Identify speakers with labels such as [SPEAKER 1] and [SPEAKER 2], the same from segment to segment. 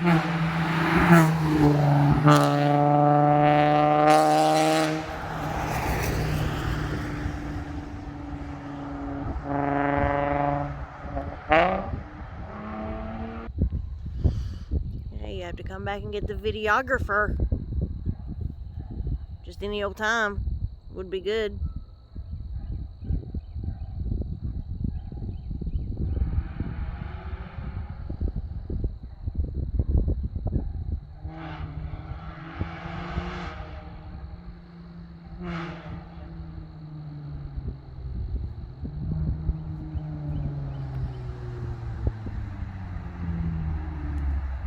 [SPEAKER 1] You have to come back and get the videographer. Just any old time would be good.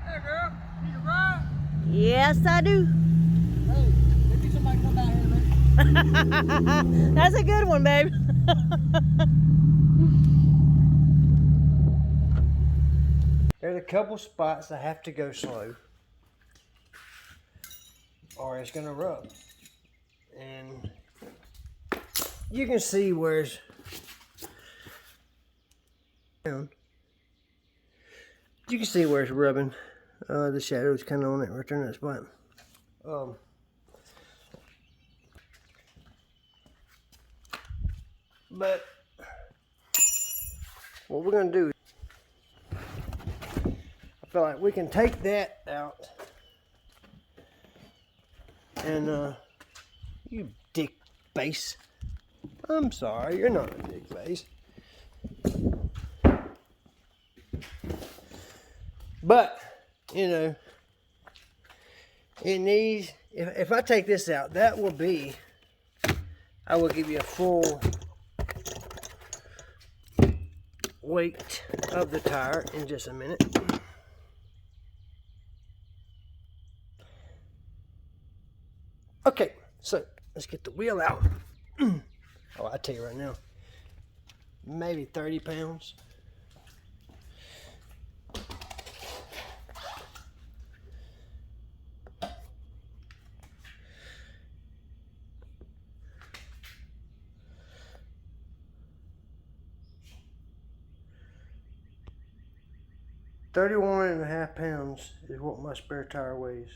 [SPEAKER 2] Hey girl, need a ride?
[SPEAKER 1] Yes, I do.
[SPEAKER 2] Hey, maybe somebody come out here, man.
[SPEAKER 1] That's a good one, babe.
[SPEAKER 2] There's a couple spots I have to go slow, or it's gonna rub. And you can see where's you can see where it's rubbing. The shadow's kind of on it right there in that spot. But what we're gonna do, I feel like we can take that out. And you dick face. I'm sorry, you're not a dick face. But, you know, it needs, if I take this out, that will be, I will give you a full weight of the tire in just a minute. Okay, so let's get the wheel out. Oh, I tell you right now, maybe 30 pounds. £31.5 is what my spare tire weighs.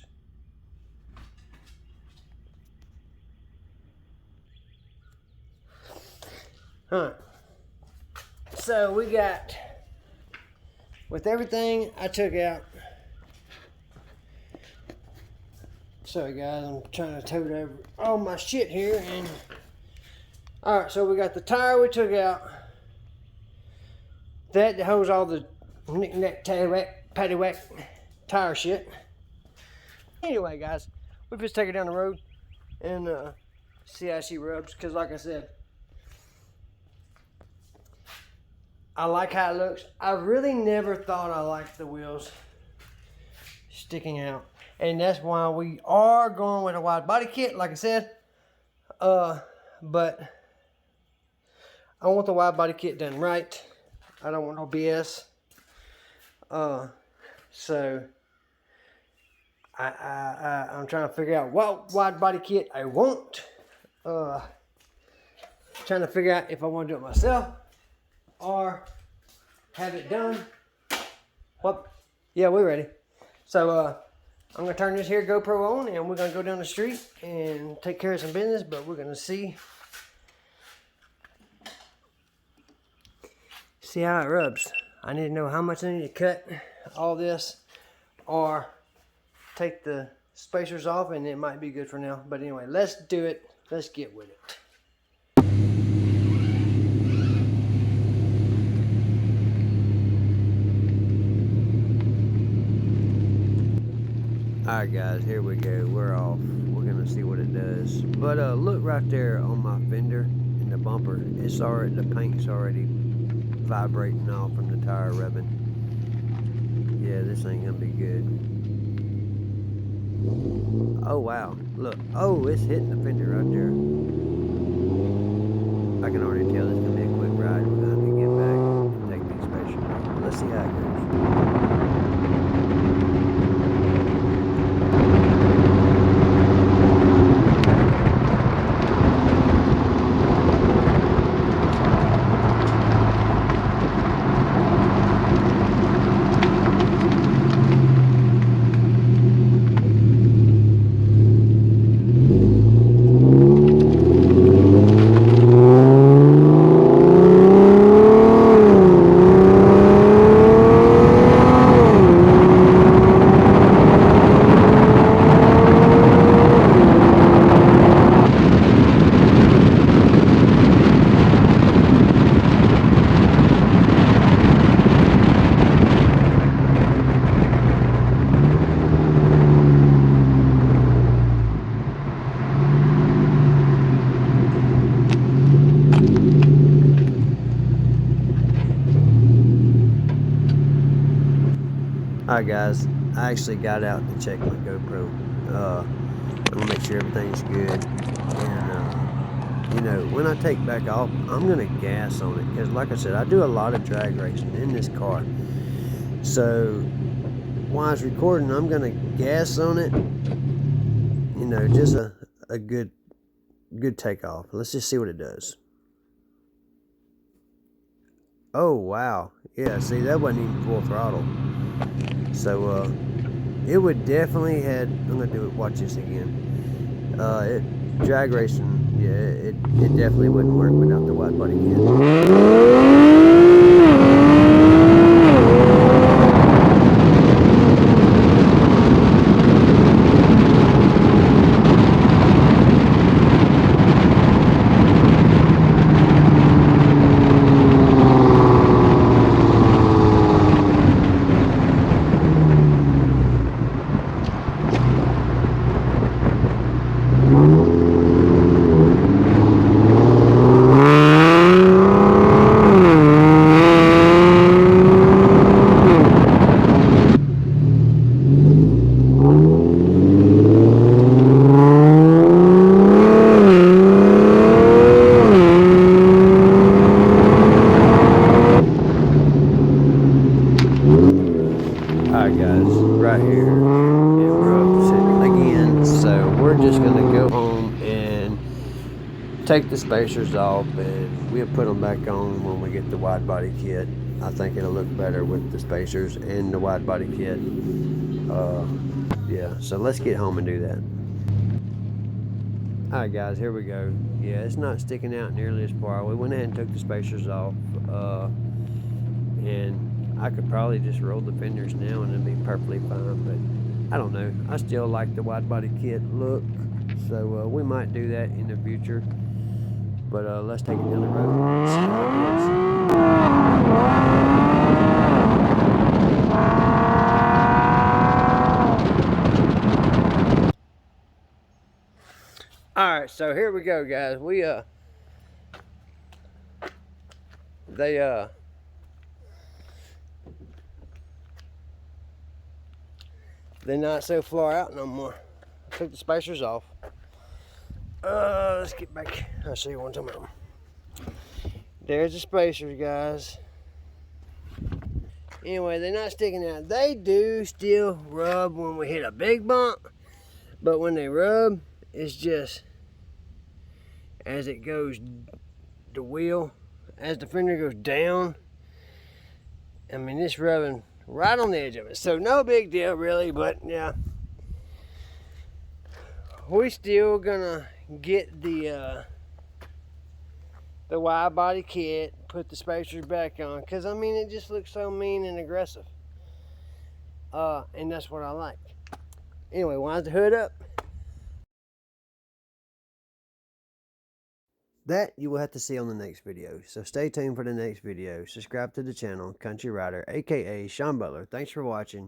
[SPEAKER 2] Alright, so we got, with everything I took out, sorry guys, I'm trying to tote over all my shit here, and alright, so we got the tire we took out, that holds all the knick-knack, taddywhack, paddywhack tire shit. Anyway guys, we just take her down the road and see how she rubs, because like I said, I like how it looks. I really never thought I liked the wheels sticking out. And that's why we are going with a wide body kit, like I said. But I want the wide body kit done right. I don't want no BS. So I'm trying to figure out what wide body kit I want. Trying to figure out if I want to do it myself or have it done. What? Yeah, we're ready. So I'm gonna turn this here GoPro on, and we're gonna go down the street and take care of some business. But we're gonna see how it rubs. I need to know how much I need to cut all this, or take the spacers off, and it might be good for now. But anyway, let's do it. Let's get with it. Alright guys, here we go. We're off. We're gonna see what it does. But look right there on my fender in the bumper. It's already, the paint's already vibrating off from the tire rubbing. Yeah, this ain't gonna be good. Oh wow, look. Oh, it's hitting the fender right there. I can already tell it's gonna be a quick ride. We're gonna have to get back and take these spacers off. Let's see how it goes. Alright guys, I actually got out to check my GoPro. I'm gonna make sure everything's good. And you know, when I take back off, I'm gonna gas on it. Because like I said, I do a lot of drag racing in this car. So while I was recording, I'm gonna gas on it. You know, just a good takeoff. Let's just see what it does. Oh wow, yeah, see, that wasn't even full throttle. So it would definitely had, I'm gonna do it, watch this again. Drag racing, yeah, it definitely wouldn't work without the wide body kit. Alright guys, right here, and we're up sitting again, so we're just going to go home and take the spacers off, and we'll put them back on when we get the wide body kit. I think it'll look better with the spacers and the wide body kit. Yeah, so let's get home and do that. Alright guys, here we go. Yeah, it's not sticking out nearly as far. We went ahead and took the spacers off, and I could probably just roll the fenders now and it'd be perfectly fine, but I don't know. I still like the wide body kit look, so we might do that in the future. But let's take it down the road and see how it is. Alright, so here we go guys. They're not so far out no more. I took the spacers off. Let's get back. I'll show you one time. There's the spacers, guys. Anyway, they're not sticking out. They do still rub when we hit a big bump, but when they rub, it's just as it goes, the wheel, as the fender goes down. I mean, it's rubbing right on the edge of it. So no big deal really, but yeah. We still gonna get the wide body kit, put the spacers back on, because I mean it just looks so mean and aggressive. And that's what I like. Anyway, winds the hood up. That you will have to see on the next video. So stay tuned for the next video. Subscribe to the channel, Country Rider, aka Sean Butler. Thanks for watching.